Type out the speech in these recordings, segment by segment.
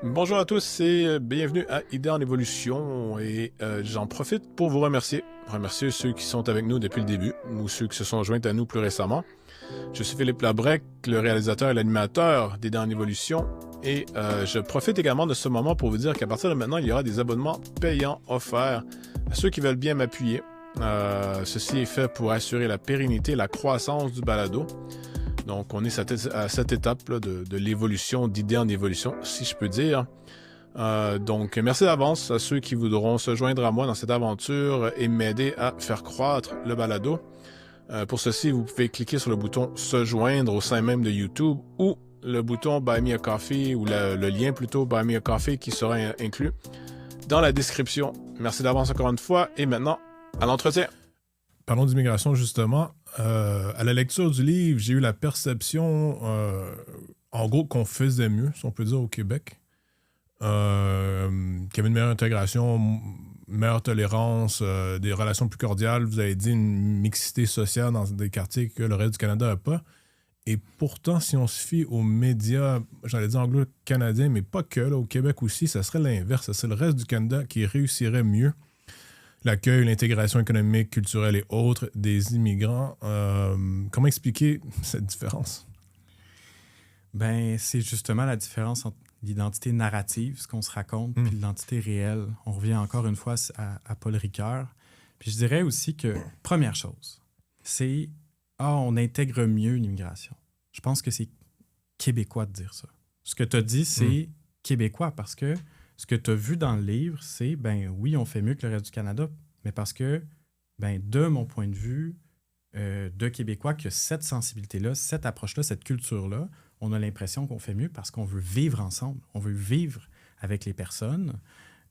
Bonjour à tous et bienvenue à Idées en évolution et j'en profite pour vous remercier ceux qui sont avec nous depuis le début ou ceux qui se sont joints à nous plus récemment. Je suis Philippe Labrec, le réalisateur et l'animateur d'Idées en évolution et je profite également de ce moment pour vous dire qu'à partir de maintenant, il y aura des abonnements payants offerts à ceux qui veulent bien m'appuyer. Ceci est fait pour assurer la pérennité et la croissance du balado. Donc, on est à cette étape là, de l'évolution, d'idées en évolution, si je peux dire. Donc, merci d'avance à ceux qui voudront se joindre à moi dans cette aventure et m'aider à faire croître le balado. Pour ceci, vous pouvez cliquer sur le bouton « Se joindre » au sein même de YouTube ou le bouton « Buy me a coffee » ou le lien plutôt « Buy me a coffee » qui sera inclus dans la description. Merci d'avance encore une fois et maintenant, à l'entretien. Parlons d'immigration, justement. À la lecture du livre, j'ai eu la perception, en gros, qu'on faisait mieux, si on peut dire, au Québec. Qu'il y avait une meilleure intégration, meilleure tolérance, des relations plus cordiales. Vous avez dit une mixité sociale dans des quartiers que le reste du Canada n'a pas. Et pourtant, si on se fie aux médias, j'allais dire anglo-canadiens, mais pas que, là, au Québec aussi, ça serait l'inverse. C'est le reste du Canada qui réussirait mieux l'accueil, l'intégration économique, culturelle et autres des immigrants. Comment expliquer cette différence? Ben, c'est justement la différence entre l'identité narrative, ce qu'on se raconte, puis l'identité réelle. On revient encore une fois à Paul Ricoeur. Puis je dirais aussi que, première chose, c'est on intègre mieux l'immigration. Je pense que c'est québécois de dire ça. Ce que tu as dit, c'est québécois parce que ce que tu as vu dans le livre, c'est, ben oui, on fait mieux que le reste du Canada, mais parce que, ben de mon point de vue, de Québécois, que cette sensibilité-là, cette approche-là, cette culture-là, on a l'impression qu'on fait mieux parce qu'on veut vivre ensemble, on veut vivre avec les personnes,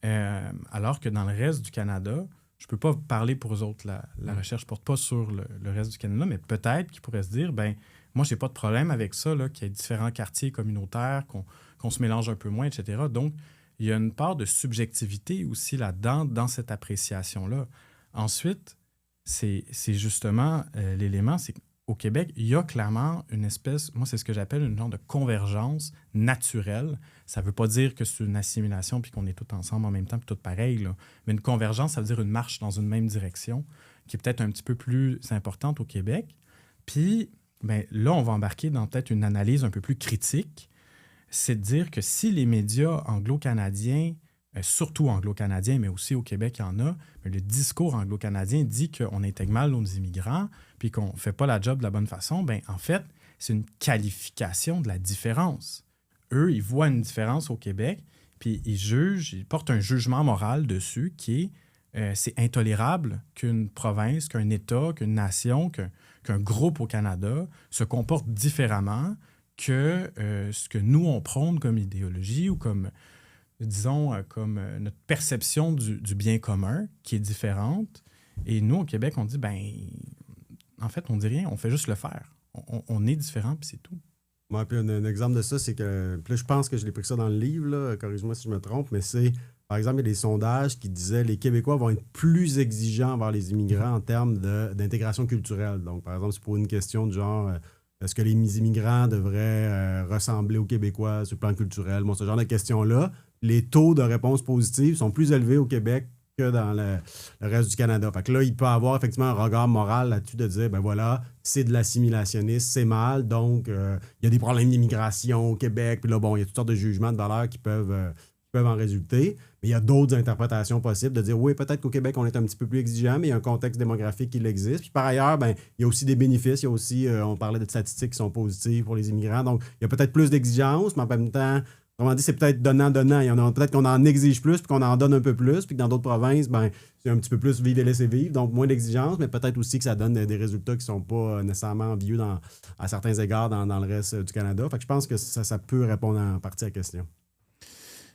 alors que dans le reste du Canada, je ne peux pas parler pour eux autres, la recherche ne porte pas sur le reste du Canada, mais peut-être qu'ils pourraient se dire, ben moi, je n'ai pas de problème avec ça, là, qu'il y ait différents quartiers communautaires, qu'on se mélange un peu moins, etc. Donc, il y a une part de subjectivité aussi là-dedans, dans cette appréciation-là. Ensuite, c'est justement l'élément, c'est qu'au Québec, il y a clairement une espèce, moi, c'est ce que j'appelle une genre de convergence naturelle. Ça ne veut pas dire que c'est une assimilation puis qu'on est tous ensemble en même temps puis tout pareil, là. Mais une convergence, ça veut dire une marche dans une même direction qui est peut-être un petit peu plus importante au Québec. Puis, ben, là, on va embarquer dans peut-être une analyse un peu plus critique. C'est de dire que si les médias anglo-canadiens, surtout anglo-canadiens, mais aussi au Québec, il y en a, mais le discours anglo-canadien dit qu'on intègre mal nos immigrants puis qu'on ne fait pas la job de la bonne façon, bien, en fait, c'est une qualification de la différence. Eux, ils voient une différence au Québec, puis ils jugent, ils portent un jugement moral dessus qui est c'est intolérable qu'une province, qu'un État, qu'une nation, qu'un groupe au Canada se comporte différemment que ce que nous, on prône comme idéologie ou comme, disons, comme notre perception du bien commun qui est différente. Et nous, au Québec, on dit, ben, en fait, on dit rien, on fait juste le faire. On est différent, puis c'est tout. Ouais, puis un exemple de ça, c'est que, puis là, je pense que je l'ai pris ça dans le livre, là, corrige-moi si je me trompe, mais c'est, par exemple, il y a des sondages qui disaient que les Québécois vont être plus exigeants envers les immigrants en termes d'intégration culturelle. Donc, par exemple, c'est pour une question du genre... est-ce que les immigrants devraient ressembler aux Québécois sur le plan culturel? Bon, ce genre de questions-là, les taux de réponse positive sont plus élevés au Québec que dans le reste du Canada. Fait que là, il peut avoir effectivement un regard moral là-dessus de dire, ben voilà, c'est de l'assimilationnisme, c'est mal, donc il y a des problèmes d'immigration au Québec, puis là, bon, il y a toutes sortes de jugements de valeur qui peuvent en résulter. Mais il y a d'autres interprétations possibles de dire, oui, peut-être qu'au Québec, on est un petit peu plus exigeant, mais il y a un contexte démographique qui l'existe. Puis par ailleurs, ben, il y a aussi des bénéfices. Il y a aussi, on parlait de statistiques qui sont positives pour les immigrants. Donc, il y a peut-être plus d'exigences, mais en même temps, autrement dit, c'est peut-être donnant-donnant. Peut-être qu'on en exige plus, puis qu'on en donne un peu plus, puis que dans d'autres provinces, ben, c'est un petit peu plus vivre et laisser vivre. Donc, moins d'exigences, mais peut-être aussi que ça donne des résultats qui ne sont pas nécessairement envieux à certains égards dans le reste du Canada. Fait que je pense que ça peut répondre en partie à la question.